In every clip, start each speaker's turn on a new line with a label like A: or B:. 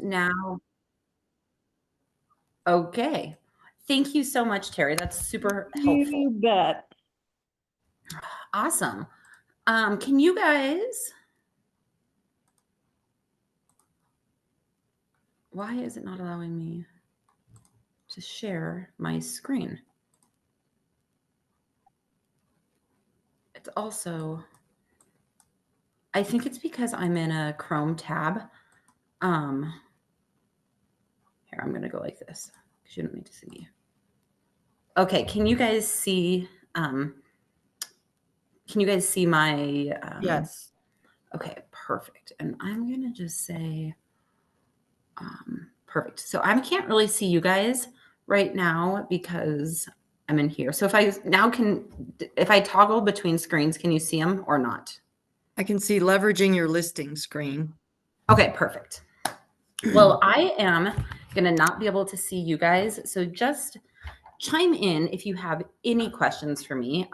A: Now, okay. Thank you so much, Terry. That's super helpful.
B: You bet.
A: Awesome. Can you guys, why is it not allowing me to share my screen? It's also, I think it's because I'm in a Chrome tab. Here, I'm going to go like this because you don't need to see me. Okay, can you guys see my
B: Yes.
A: Okay, perfect. And I'm going to just say perfect. So I can't really see you guys right now because I'm in here. So if I toggle between screens, can you see them or not?
B: I can see leveraging your listing screen.
A: Okay, perfect. Well, I am going to not be able to see you guys. So just chime in if you have any questions for me.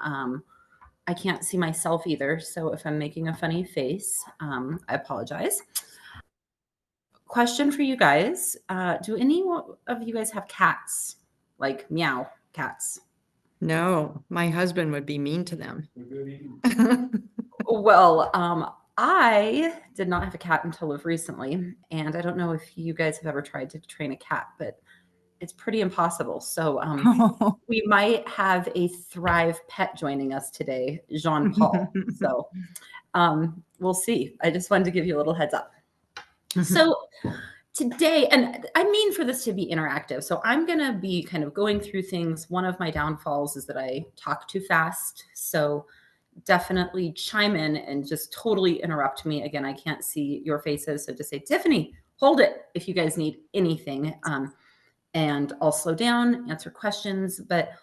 A: I can't see myself either. So if I'm making a funny face, I apologize. Question for you guys. Do any of you guys have cats? Like meow cats?
B: No, my husband would be mean to them.
A: Well, I did not have a cat until recently, and I don't know if you guys have ever tried to train a cat, but it's pretty impossible. So we might have a Thrive pet joining us today, Jean Paul. So we'll see. I just wanted to give you a little heads up. So today, and I mean for this to be interactive, so I'm going to be kind of going through things. One of my downfalls is that I talk too fast. So definitely chime in and just totally interrupt me. Again, I can't see your faces. So just say, Tiffany, hold it if you guys need anything. And I'll slow down, answer questions. But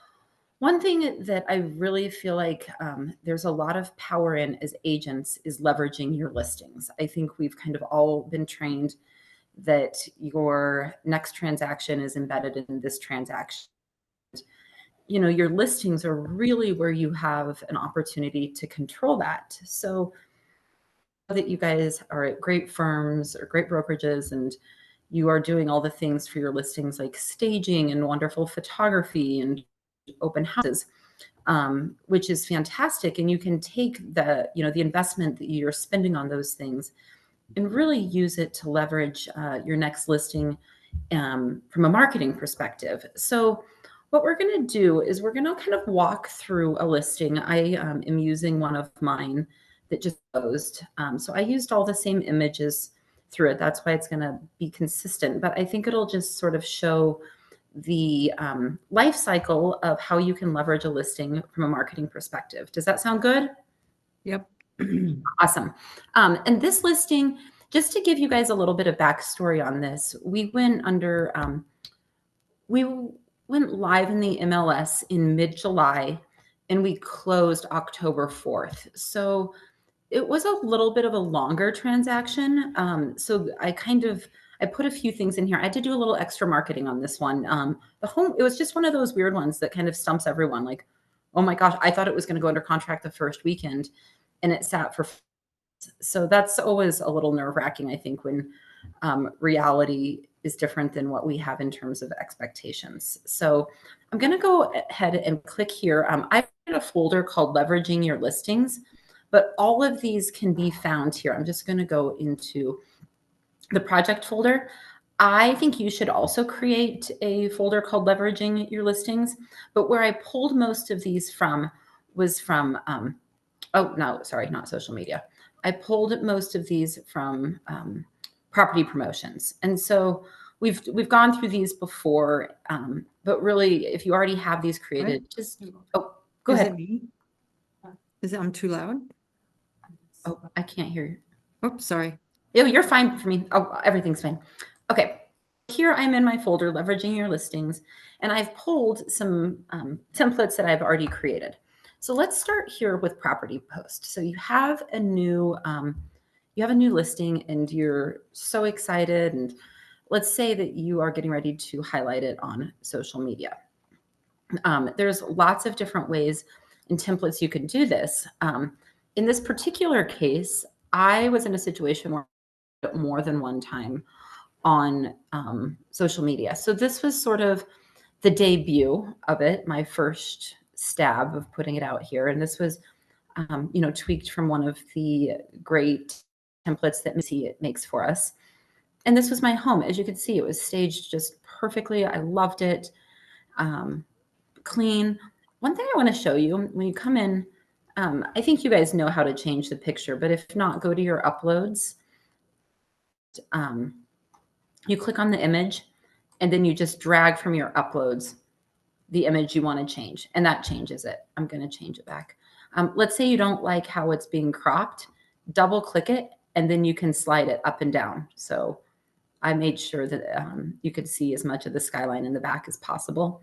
A: one thing that I really feel like there's a lot of power in as agents is leveraging your listings. I think we've kind of all been trained that your next transaction is embedded in this transaction. Your listings are really where you have an opportunity to control that. So that you guys are at great firms or great brokerages and you are doing all the things for your listings like staging and wonderful photography and open houses, which is fantastic. And you can take the investment that you're spending on those things and really use it to leverage your next listing from a marketing perspective. So what we're going to do is we're going to kind of walk through a listing. I am using one of mine that just closed. So I used all the same images through it. That's why it's going to be consistent. But I think it'll just sort of show the life cycle of how you can leverage a listing from a marketing perspective. Does that sound good?
B: Yep.
A: Awesome. And this listing, just to give you guys a little bit of backstory on this, we went live in the MLS in mid-July and we closed October 4th. So it was a little bit of a longer transaction. So I put a few things in here. I had to do a little extra marketing on this one. It was just one of those weird ones that kind of stumps everyone. Like, oh my gosh, I thought it was going to go under contract the first weekend and it sat for. So that's always a little nerve-wracking, I think, when reality is different than what we have in terms of expectations. So I'm going to go ahead and click here. I've got a folder called Leveraging Your Listings, but all of these can be found here. I'm just going to go into the project folder. I think you should also create a folder called Leveraging Your Listings, but where I pulled most of these from was from, oh, no, sorry, not social media. I pulled most of these from property promotions. And so we've gone through these before, but really, if you already have these created, go ahead.
B: Is it me? I'm too loud?
A: Oh, I can't hear you.
B: Oops, sorry.
A: Oh, you're fine for me. Oh, everything's fine. Okay. Here I'm in my folder, Leveraging Your Listings, and I've pulled some templates that I've already created. So let's start here with property post. So you have a new listing and you're so excited, and let's say that you are getting ready to highlight it on social media. There's lots of different ways and templates you can do this. In this particular case, I was in a situation where more than one time on social media. So this was sort of the debut of it, my first stab of putting it out here. And this was, tweaked from one of the great templates that Missy makes for us. And this was my home. As you could see, it was staged just perfectly. I loved it. Clean. One thing I want to show you when you come in, I think you guys know how to change the picture, but if not, go to your uploads. You click on the image and then you just drag from your uploads the image you want to change, and that changes it. I'm going to change it back. Let's say you don't like how it's being cropped, double click it, and then you can slide it up and down. So I made sure that you could see as much of the skyline in the back as possible.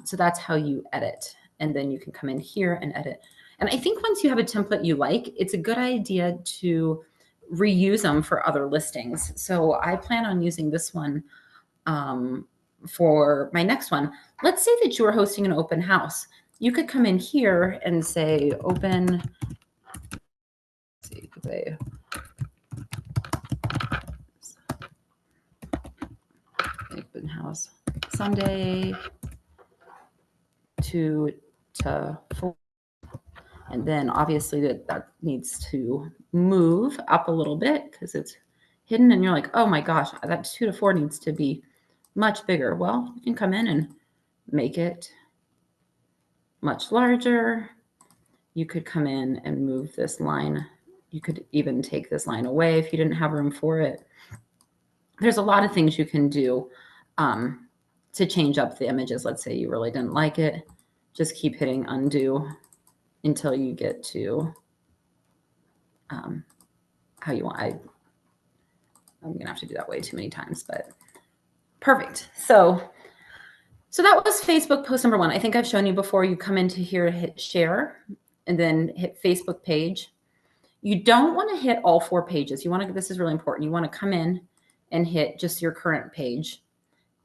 A: So that's how you edit. And then you can come in here and edit. And I think once you have a template you like, it's a good idea to reuse them for other listings. So I plan on using this one for my next one. Let's say that you are hosting an open house. You could come in here and say open, open house Sunday 2 to 4. And then obviously that needs to move up a little bit because it's hidden and you're like, oh my gosh, that 2 to 4 needs to be much bigger. Well, you can come in and make it much larger. You could come in and move this line. You could even take this line away if you didn't have room for it. There's a lot of things you can do to change up the images. Let's say you really didn't like it. Just keep hitting undo until you get to how you want. I'm going to have to do that way too many times, but perfect. So that was Facebook post number 1. I think I've shown you before. You come into here, hit share, and then hit Facebook page. You don't want to hit all 4 pages. You want to, this is really important. You want to come in and hit just your current page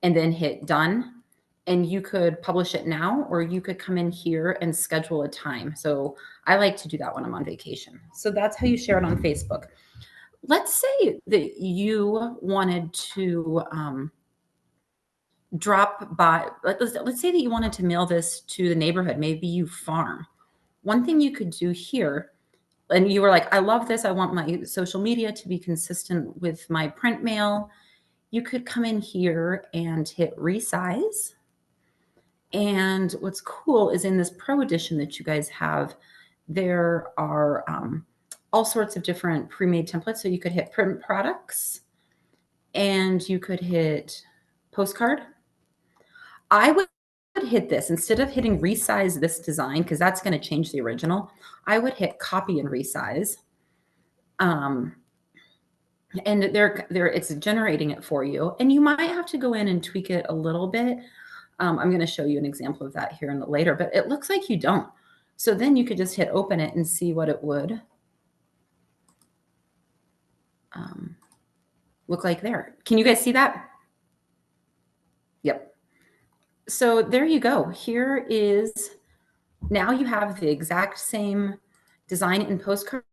A: and then hit done. And you could publish it now, or you could come in here and schedule a time. So I like to do that when I'm on vacation. So that's how you share it on Facebook. Let's say that you wanted to drop by, let's say that you wanted to mail this to the neighborhood. Maybe you farm. One thing you could do here, and you were like, I love this. I want my social media to be consistent with my print mail. You could come in here and hit resize. And what's cool is in this Pro Edition that you guys have, there are all sorts of different pre-made templates. So you could hit print products and you could hit postcard. I would hit this instead of hitting resize this design, because that's going to change the original. I would hit copy and resize. And it's generating it for you. And you might have to go in and tweak it a little bit. I'm going to show you an example of that here later, but it looks like you don't. So then you could just hit open it and see what it would look like there. Can you guys see that? Yep. So there you go. Here is, now you have the exact same design in postcard.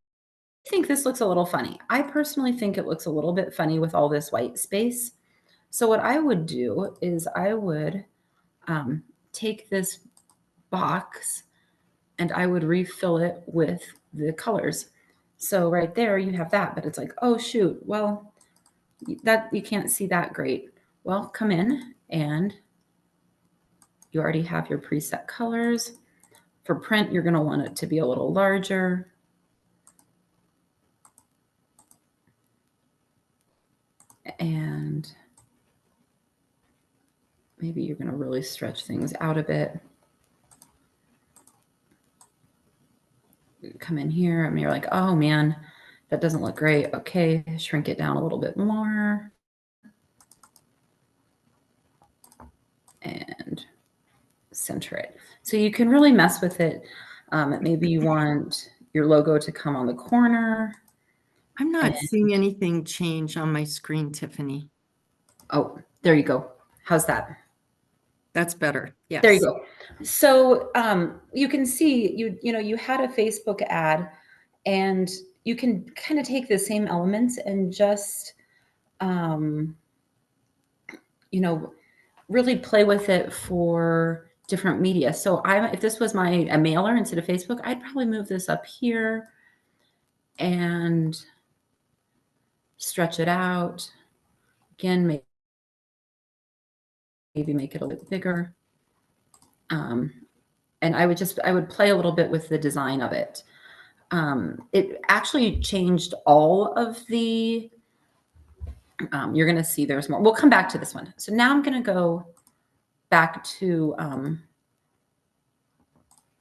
A: I think this looks a little funny. I personally think it looks a little bit funny with all this white space. So what I would do is I would take this box and I would refill it with the colors. So right there you have that, but it's like, oh shoot, well, that you can't see that great. Well, come in and you already have your preset colors. For print, you're going to want it to be a little larger. And maybe you're going to really stretch things out a bit. Come in here and you're like, oh man, that doesn't look great. Okay, shrink it down a little bit more. And center it. So you can really mess with it. Maybe you want your logo to come on the corner.
B: I'm not seeing anything change on my screen, Tiffany.
A: Oh, there you go. How's that?
B: That's better. Yes.
A: There you go. So you can see you had a Facebook ad, and you can kind of take the same elements and just you know, really play with it for different media. So if this was a mailer instead of Facebook, I'd probably move this up here and stretch it out. Again, maybe make it a little bit bigger. And I would play a little bit with the design of it. It actually changed all of the, you're going to see there's more. We'll come back to this one. So now I'm going to go back to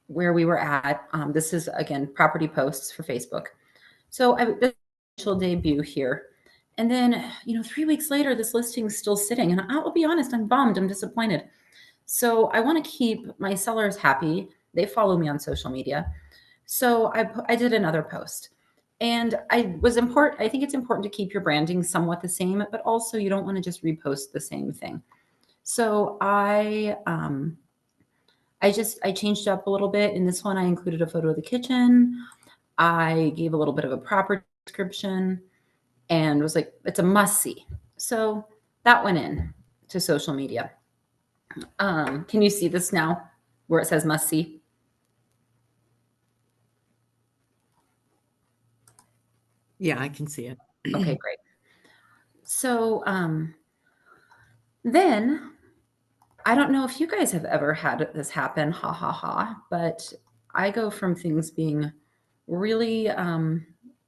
A: where we were at. This is, again, property posts for Facebook. So I did initial debut here. And then, 3 weeks later, this listing's still sitting. And I'll be honest, I'm bummed. I'm disappointed. So I want to keep my sellers happy. They follow me on social media. So I did another post. And I think it's important to keep your branding somewhat the same, but also you don't want to just repost the same thing. So I changed it up a little bit. In this one, I included a photo of the kitchen. I gave a little bit of a property description and was like, it's a must see. So that went in to social media. Can you see this now where it says must see?
B: Yeah, I can see it.
A: Okay, great. So then I don't know if you guys have ever had this happen, ha ha ha, but I go from things being really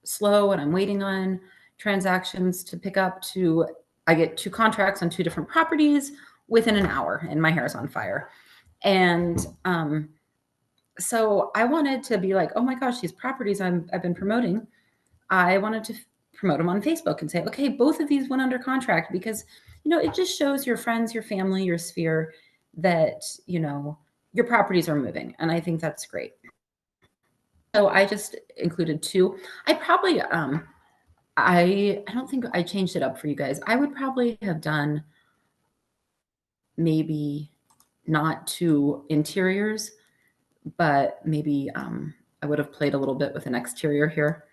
A: slow and I'm waiting on transactions to pick up to I get 2 contracts on 2 different properties within an hour and my hair is on fire. And so I wanted to be like, oh my gosh, these properties I've been promoting, I wanted to promote them on Facebook and say, okay, both of these went under contract because, it just shows your friends, your family, your sphere that, your properties are moving. And I think that's great. So I just included 2. I probably, I don't think I changed it up for you guys. I would probably have done maybe not 2 interiors, but maybe I would have played a little bit with an exterior here.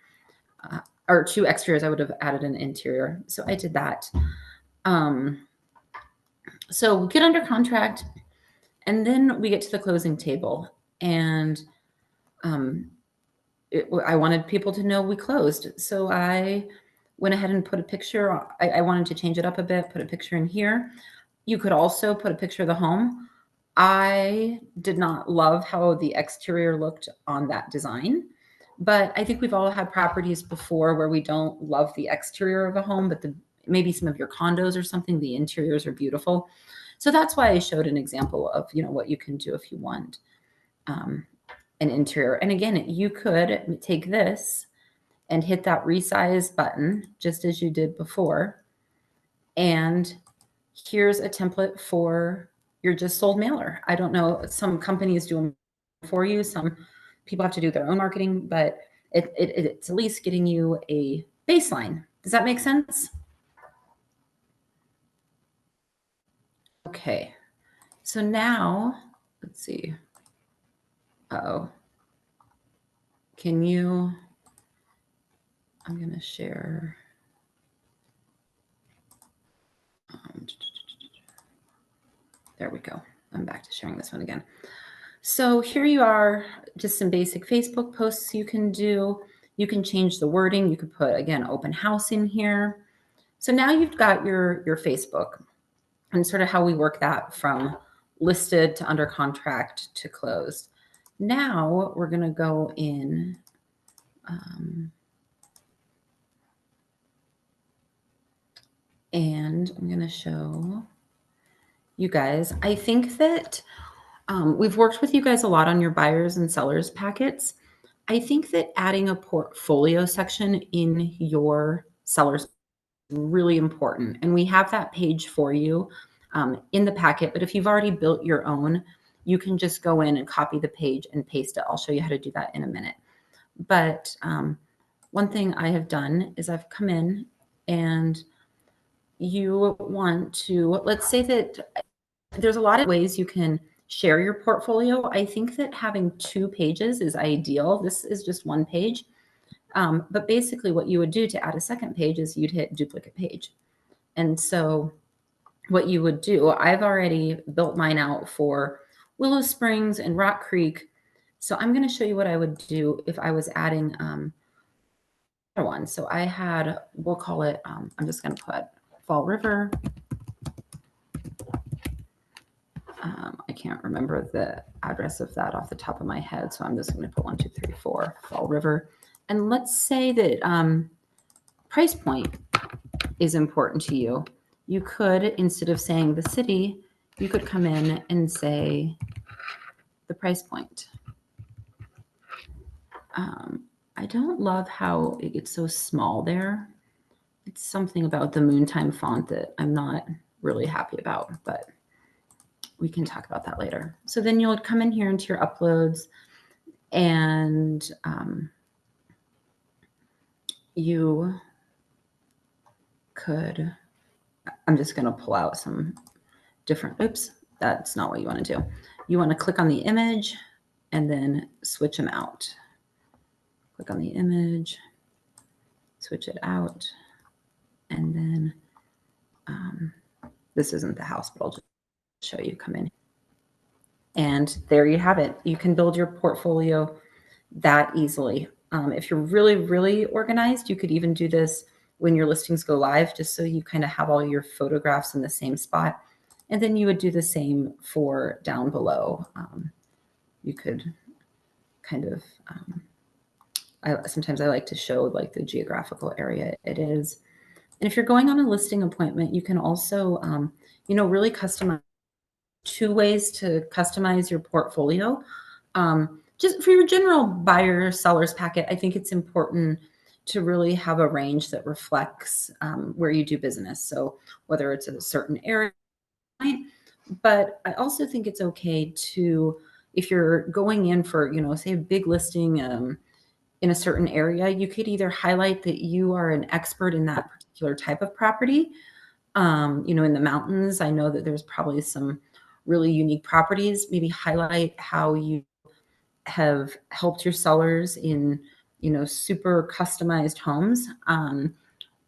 A: Or 2 exteriors, I would have added an interior. So I did that. So we get under contract, and then we get to the closing table. And I wanted people to know we closed. So I went ahead and put a picture. I wanted to change it up a bit, put a picture in here. You could also put a picture of the home. I did not love how the exterior looked on that design, but I think we've all had properties before where we don't love the exterior of a home, but maybe some of your condos or something, the interiors are beautiful. So that's why I showed an example of, what you can do if you want an interior. And again, you could take this and hit that resize button just as you did before. And here's a template for your just sold mailer. I don't know, some companies do them for you. Some people have to do their own marketing, but it's at least getting you a baseline. Does that make sense? Okay. So now, let's see. Uh-oh. I'm going to share. There we go. I'm back to sharing this one again. So here you are, just some basic Facebook posts you can do. You can change the wording. You could put, again, open house in here. So now you've got your Facebook and sort of how we work that from listed to under contract to closed. Now we're going to go in. And I'm going to show you guys. I think that we've worked with you guys a lot on your buyers and sellers packets. I think that adding a portfolio section in your sellers is really important. And we have that page for you in the packet. But if you've already built your own, you can just go in and copy the page and paste it. I'll show you how to do that in a minute. But one thing I have done is I've come in and you want to, let's say that there's a lot of ways you can share your portfolio. I think that having 2 pages is ideal. This is just 1 page. But basically what you would do to add a second page is you'd hit duplicate page. And so what you would do, I've already built mine out for Willow Springs and Rock Creek. So I'm going to show you what I would do if I was adding another one. So I had, we'll call it, I'm just going to put Fall River. I can't remember the address of that off the top of my head. So I'm just going to put 1, 2, 3, 4 Fall River. And let's say that price point is important to you. You could, instead of saying the city, you could come in and say the price point. I don't love how it gets so small there. It's something about the Moontime font that I'm not really happy about, but we can talk about that later. So then you'll come in here into your uploads, and you could, I'm just going to pull out some different, oops, that's not what you want to do. You want to click on the image and then switch them out. Click on the image, switch it out, and then this isn't the house, but I'll just show you. Come in. And there you have it. You can build your portfolio that easily. If you're really, really organized, you could even do this when your listings go live, just so you kind of have all your photographs in the same spot. And then you would do the same for down below. You could kind of, sometimes I like to show like the geographical area it is. And if you're going on a listing appointment, you can also, really customize. 2 ways to customize your portfolio. Just for your general buyer seller's packet, I think it's important to really have a range that reflects where you do business. So whether it's a certain area, but I also think it's okay to, if you're going in for, say a big listing in a certain area, you could either highlight that you are an expert in that particular type of property. In the mountains, I know that there's probably some really unique properties. Maybe highlight how you have helped your sellers in, super customized homes.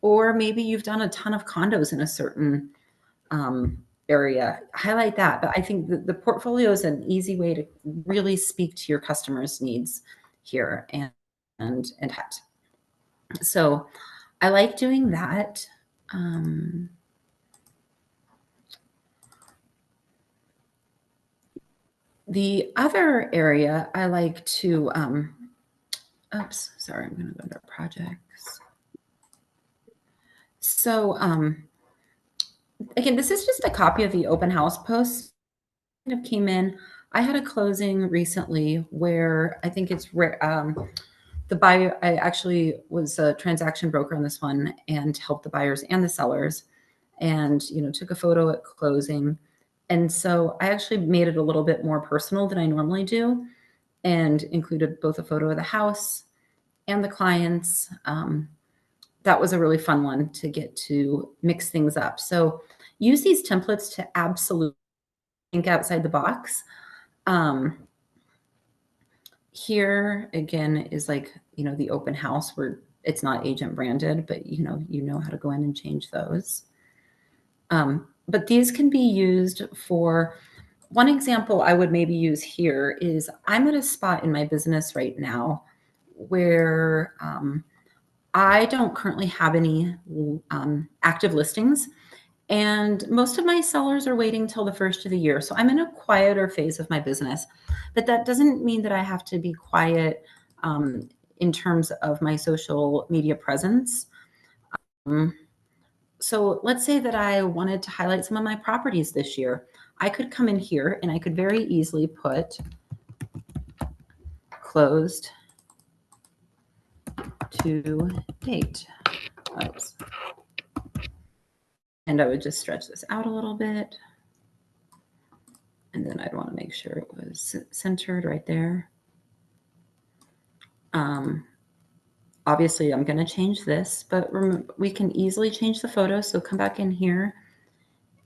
A: Or maybe you've done a ton of condos in a certain area. Highlight that. But I think the portfolio is an easy way to really speak to your customers' needs here and that. So I like doing that. The other area I like to, oops, sorry, I'm going to go to projects. So again, this is just a copy of the open house post. Kind of came in. I had a closing recently where I think it's the buyer. I actually was a transaction broker on this one and helped the buyers and the sellers, and took a photo at closing. And so I actually made it a little bit more personal than I normally do, and included both a photo of the house and the clients. That was a really fun one to get to mix things up. So use these templates to absolutely think outside the box. Here again is like, the open house where it's not agent branded, but you know how to go in and change those. But these can be used for, one example I would maybe use here is I'm at a spot in my business right now where I don't currently have any active listings, and most of my sellers are waiting till the first of the year. So I'm in a quieter phase of my business, but that doesn't mean that I have to be quiet in terms of my social media presence. So let's say that I wanted to highlight some of my properties this year. I could come in here and I could very easily put closed to date. Oops. And I would just stretch this out a little bit. And then I'd want to make sure it was centered right there. Obviously, I'm going to change this, but we can easily change the photo. So come back in here,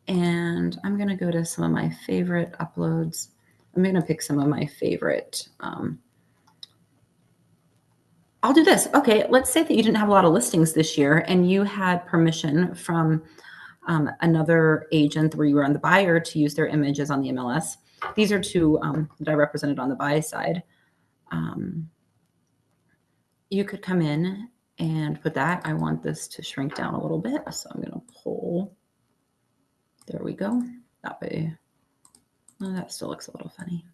A: and I'm going to go to some of my favorite uploads. I'm going to pick some of my favorite. I'll do this. Okay, let's say that you didn't have a lot of listings this year and you had permission from another agent where you were on the buyer to use their images on the MLS. These are two that I represented on the buy side. You could come in and put that. I want this to shrink down a little bit, so I'm going to pull. There we go. That way. Oh, that still looks a little funny.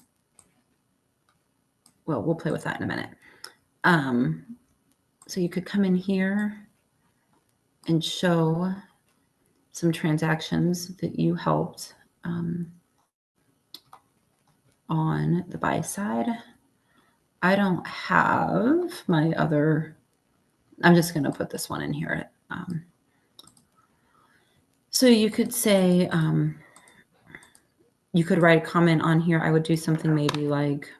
A: Well, we'll play with that in a minute. So you could come in here and show some transactions that you helped on the buy side. I don't have my other, I'm just going to put this one in here. So you could say, you could write a comment on here. I would do something maybe like,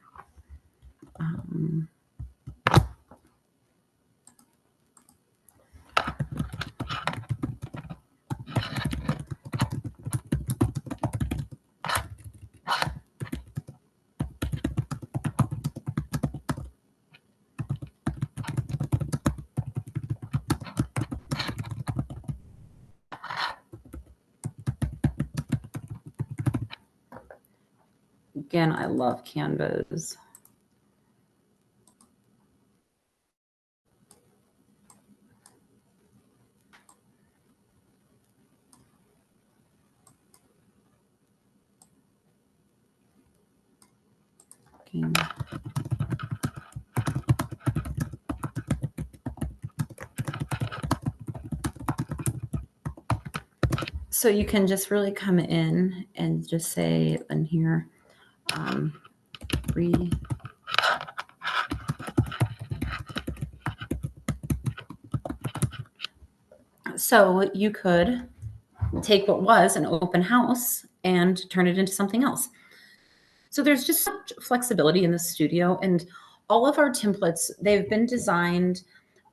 A: again, I love canvas. So you can just really come in and just say in here, So you could take what was an open house and turn it into something else. So there's just such flexibility in the studio, and all of our templates, they've been designed,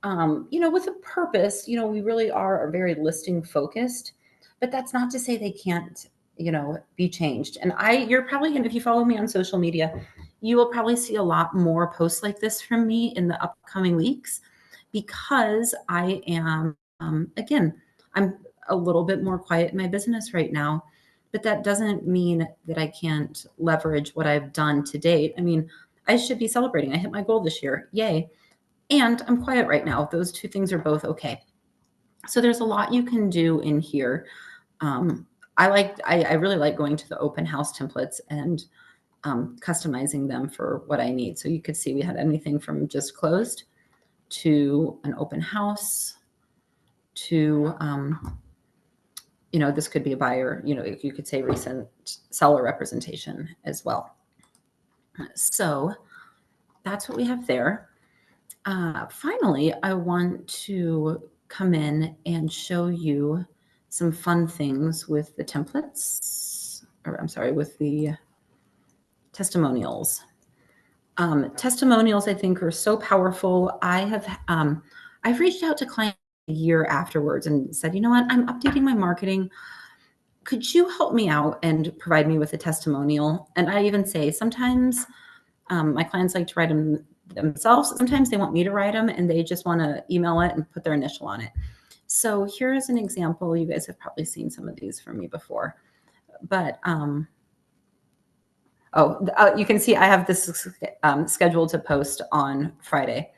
A: with a purpose. We really are very listing focused, but that's not to say they can't, be changed. And you're probably going to, if you follow me on social media, you will probably see a lot more posts like this from me in the upcoming weeks, because I am, again, I'm a little bit more quiet in my business right now. But that doesn't mean that I can't leverage what I've done to date. I mean, I should be celebrating. I hit my goal this year. Yay. And I'm quiet right now. Those two things are both okay. So there's a lot you can do in here. I really like going to the open house templates and customizing them for what I need. So you could see we had anything from just closed to an open house to this could be a buyer, you could say recent seller representation as well. So that's what we have there. Finally, I want to come in and show you some fun things with the templates, or I'm sorry, with the testimonials. Testimonials, I think, are so powerful. I've reached out to clients a year afterwards and said, you know what, I'm updating my marketing. Could you help me out and provide me with a testimonial? And I even say sometimes my clients like to write them themselves. Sometimes they want me to write them and they just want to email it and put their initial on it. So here's an example. You guys have probably seen some of these from me before, but you can see I have this scheduled to post on Friday.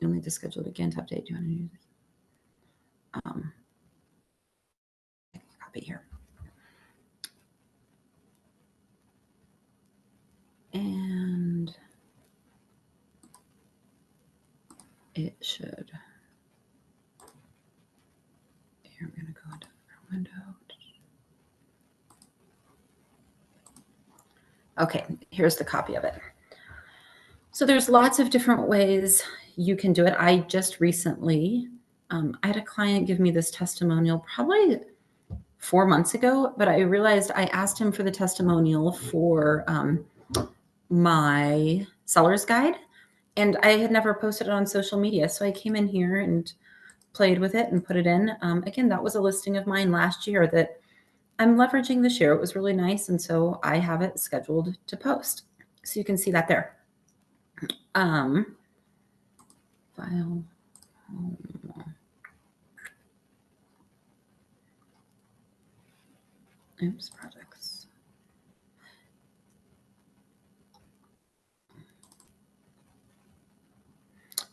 A: You'll need to schedule it again to update. Do you want to use copy here? And it should. Here, I'm going to go into our window. Okay, here's the copy of it. So there's lots of different ways you can do it. I just recently, I had a client give me this testimonial probably 4 months ago, but I realized I asked him for the testimonial for my seller's guide, and I had never posted it on social media. So I came in here and played with it and put it in. Again, that was a listing of mine last year that I'm leveraging this year. It was really nice. And so I have it scheduled to post. So you can see that there. File. Oops, projects.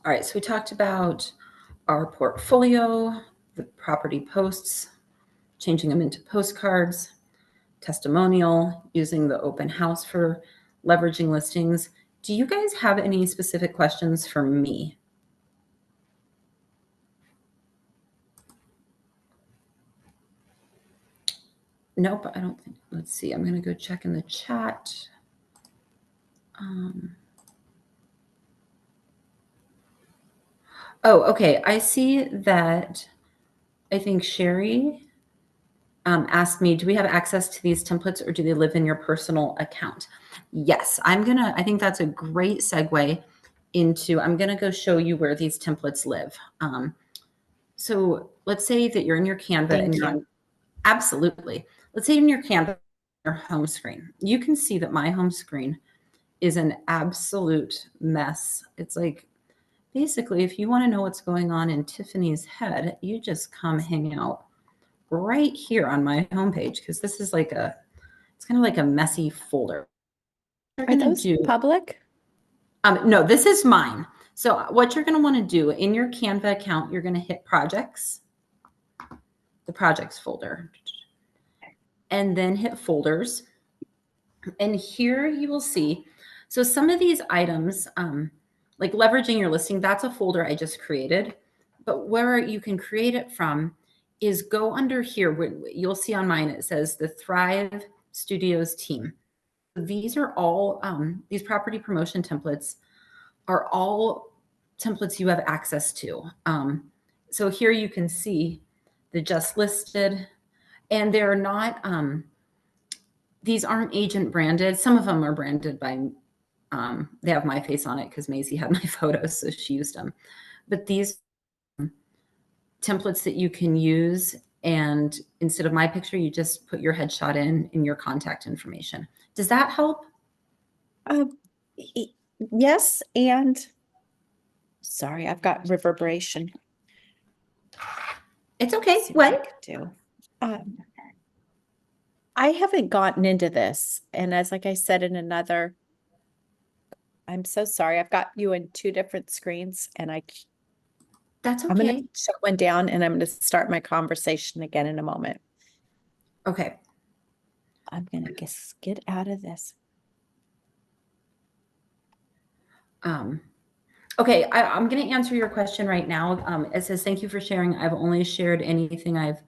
A: All right, so we talked about our portfolio, the property posts, changing them into postcards, testimonial, using the open house for leveraging listings. Do you guys have any specific questions for me? Nope, I don't think. Let's see. I'm going to go check in the chat. Oh, okay. I see that. I think Sherry asked me, do we have access to these templates or do they live in your personal account? Yes, I think that's a great segue into, I'm going to go show you where these templates live. So let's say that you're in your Canva
C: Thank
A: and you're
C: you.
A: on, absolutely. Let's say in your Canva, your home screen, you can see that my home screen is an absolute mess. It's like, basically, if you want to know what's going on in Tiffany's head, you just come hang out right here on my homepage, because this is like it's kind of like a messy folder.
C: Are those public?
A: No, this is mine. So what you're going to want to do in your Canva account, you're going to hit projects, the projects folder, and then hit folders. And here you will see, so some of these items, like leveraging your listing, that's a folder I just created. But where you can create it from is go under here. Where you'll see on mine, it says the Thrive Studios team. These are all, these property promotion templates are all templates you have access to. So here you can see the just listed, and they're not, these aren't agent branded. Some of them are branded by, they have my face on it because Maisie had my photos, so she used them. But these templates that you can use, and instead of my picture, you just put your headshot in your contact information. Does that help?
C: Yes, and sorry, I've got reverberation.
A: It's okay.
C: See what I
A: What?
C: can do. I haven't gotten into this, and as like I said in another, I'm so sorry. I've got you in two different screens, and
A: That's
C: I'm going
A: okay.
C: to shut one down, and I'm going to start my conversation again in a moment.
A: Okay.
C: I'm going to just get out of this.
A: Okay, I'm going to answer your question right now. It says, thank you for sharing. I've only shared anything I've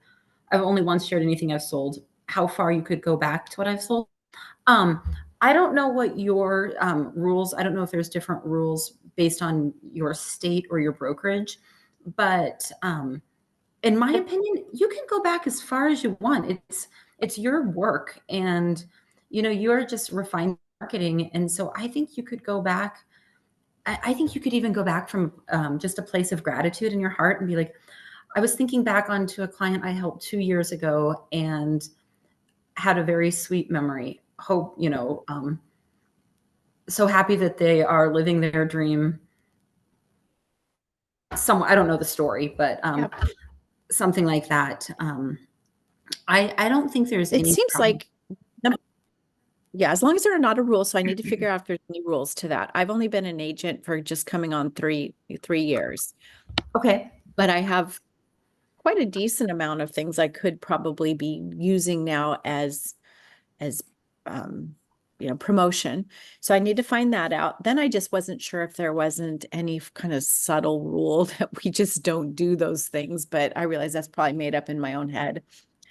A: only once shared anything I've sold. How far you could go back to what I've sold? I don't know what your rules, I don't know if there's different rules based on your state or your brokerage, but in my opinion, you can go back as far as you want. It's your work, and you're just refining marketing. And so I think you could go back. I think you could even go back from just a place of gratitude in your heart and be like, I was thinking back onto a client I helped 2 years ago and had a very sweet memory. Hope, so happy that they are living their dream. I don't know the story, but
C: Yep.
A: something like that. I don't think there's
C: It
A: any
C: seems
A: problem.
C: like, yeah, as long as there are not a rule. So I need to figure out if there's any rules to that. I've only been an agent for just coming on three years.
A: Okay.
C: But I have quite a decent amount of things I could probably be using now as promotion. So I need to find that out. Then I just wasn't sure if there wasn't any kind of subtle rule that we just don't do those things, but I realize that's probably made up in my own head.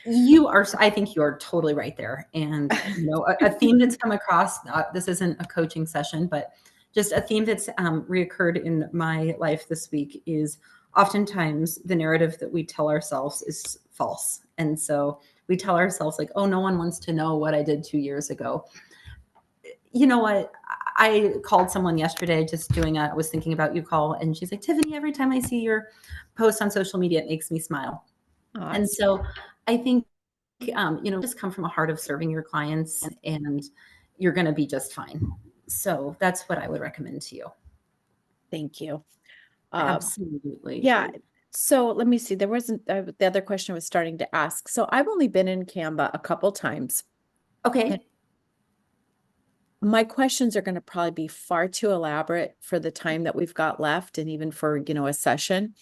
A: I think you're totally right there. And, a theme that's come across, this isn't a coaching session, but just a theme that's reoccurred in my life this week is oftentimes the narrative that we tell ourselves is false. And so we tell ourselves like, oh, no one wants to know what I did 2 years ago. You know what? I called someone yesterday just I was thinking about you call, and she's like, Tiffany, every time I see your post on social media, it makes me smile. And so I think, just come from a heart of serving your clients and you're going to be just fine. So that's what I would recommend to you.
C: Thank you.
A: Absolutely.
C: Yeah. So let me see, there wasn't, the other question I was starting to ask. So I've only been in Canva a couple times.
A: Okay.
C: My questions are going to probably be far too elaborate for the time that we've got left and even for, a session.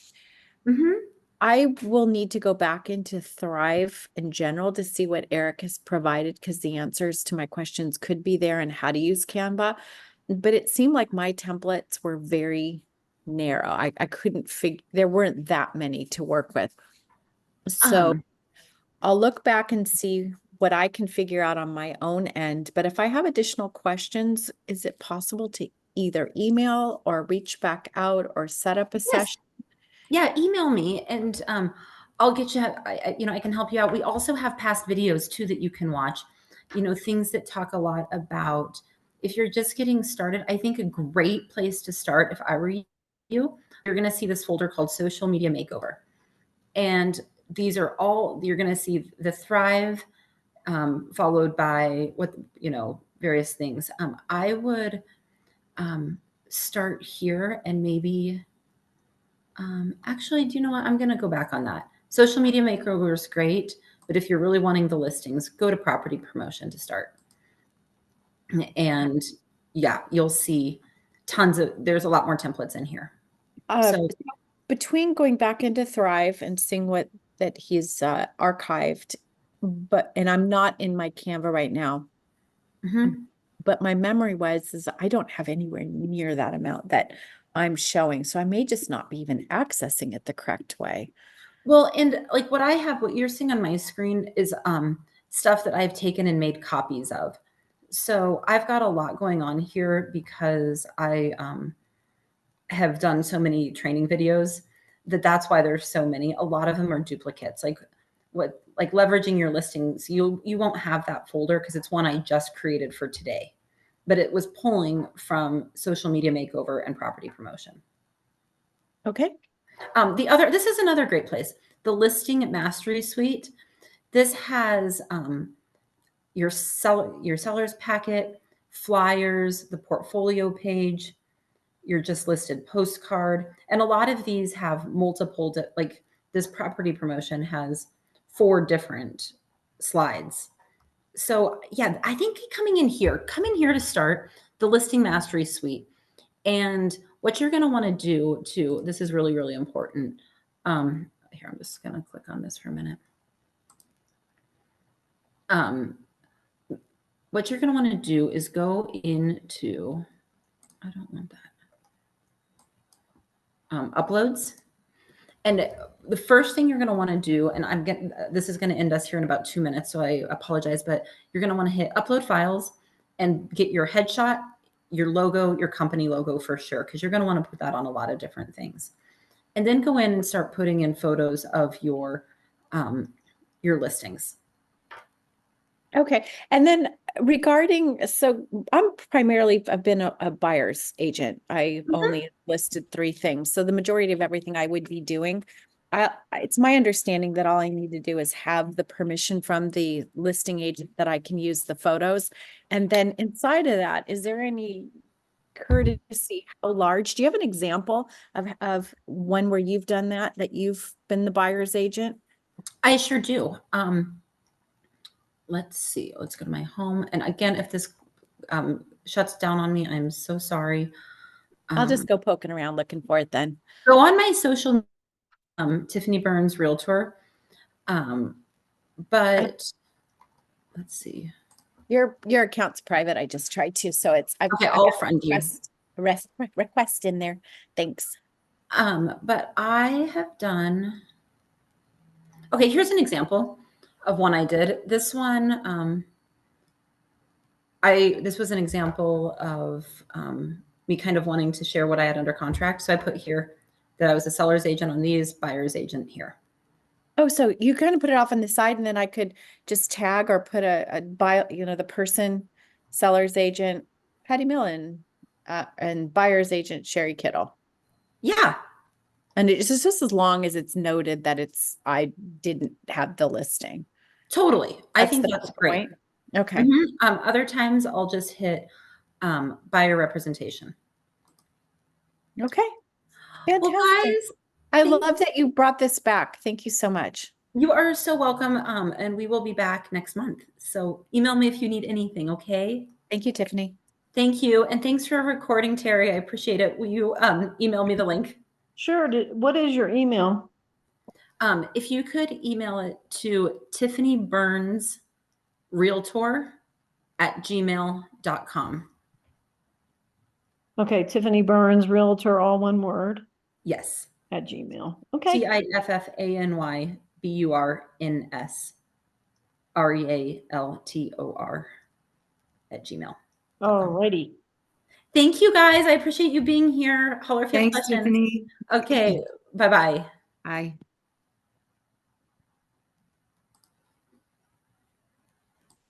A: Mm-hmm.
C: I will need to go back into Thrive in general to see what Eric has provided because the answers to my questions could be there and how to use Canva. But it seemed like my templates were very narrow. I couldn't figure, there weren't that many to work with. So I'll look back and see what I can figure out on my own end. But if I have additional questions, is it possible to either email or reach back out or set up a
A: Yes.
C: session?
A: Yeah, email me and I'll get you, I can help you out. We also have past videos too that you can watch, things that talk a lot about if you're just getting started. I think a great place to start, if I were you, you're going to see this folder called Social Media Makeover. And these are all, you're going to see the Thrive, followed by various things. I would start here and maybe, actually, do you know what? I'm going to go back on that. Social Media Makeover is great, but if you're really wanting the listings, go to property promotion to start. And yeah, you'll see there's a lot more templates in here. So
C: Between going back into Thrive and seeing what that he's archived, and I'm not in my Canva right now, but my memory is I don't have anywhere near that amount that I'm showing. So I may just not be even accessing it the correct way.
A: Well, and like what you're seeing on my screen is stuff that I've taken and made copies of. So I've got a lot going on here because I have done so many training videos that's why there's so many. A lot of them are duplicates. Like leveraging your listings, you won't have that folder because it's one I just created for today, but it was pulling from Social Media Makeover and property promotion.
C: Okay.
A: This is another great place. The Listing Mastery Suite. This has your seller's packet, flyers, the portfolio page, your just listed postcard. And a lot of these have multiple, like this property promotion has 4 different slides. So yeah, I think come in here to start the Listing Mastery Suite. And what you're going to want to do too, this is really, really important. Here, I'm just going to click on this for a minute. What you're going to want to do is go into, I don't want that, uploads. And the first thing you're going to want to do, and this is going to end us here in about 2 minutes, so I apologize, but you're going to want to hit upload files and get your headshot, your logo, your company logo for sure, because you're going to want to put that on a lot of different things. And then go in and start putting in photos of your listings.
C: Okay. And then so I've been a buyer's agent. I only listed 3 things. So the majority of everything I would be doing, it's my understanding that all I need to do is have the permission from the listing agent that I can use the photos. And then inside of that, is there any courtesy? How large? Do you have an example of one where you've done that you've been the buyer's agent?
A: I sure do. Let's see. Let's go to my home. And again, if this shuts down on me, I'm so sorry.
C: I'll just go poking around looking for it then.
A: Go on my social, Tiffany Burns Realtor. But let's see.
C: Your account's private. I just tried to, so
A: I'll friend you.
C: Request in there. Thanks.
A: But I have done. Okay, here's an example of one I did. This one, this was an example of me kind of wanting to share what I had under contract. So I put here that I was a seller's agent on these, buyer's agent here.
C: Oh, so you kind of put it off on the side and then I could just tag or put a buy, the person, seller's agent, Patty Millen, and buyer's agent, Sherry Kittle.
A: Yeah.
C: And it's just as long as it's noted that I didn't have the listing.
A: Totally. I think that's great.
C: Okay.
A: Other times I'll just hit buyer representation.
C: Okay. Fantastic.
A: Well, guys,
C: I love that you brought this back. Thank you so much.
A: You are so welcome. And we will be back next month. So email me if you need anything, okay?
C: Thank you, Tiffany.
A: Thank you. And thanks for recording, Terry. I appreciate it. Will you email me the link?
D: Sure. What is your email?
A: If you could email it to Tiffany Burns Realtor at gmail.com.
D: Okay, Tiffany Burns, Realtor, all one word,
A: Yes.
D: at Gmail. Okay.
A: TIFFANYBURNSREALTOR at gmail.
D: Alrighty.
A: Thank you guys. I appreciate you being here. Holler if you have
B: Thanks,
A: questions.
B: Tiffany.
A: Okay. Bye-bye.
B: Bye.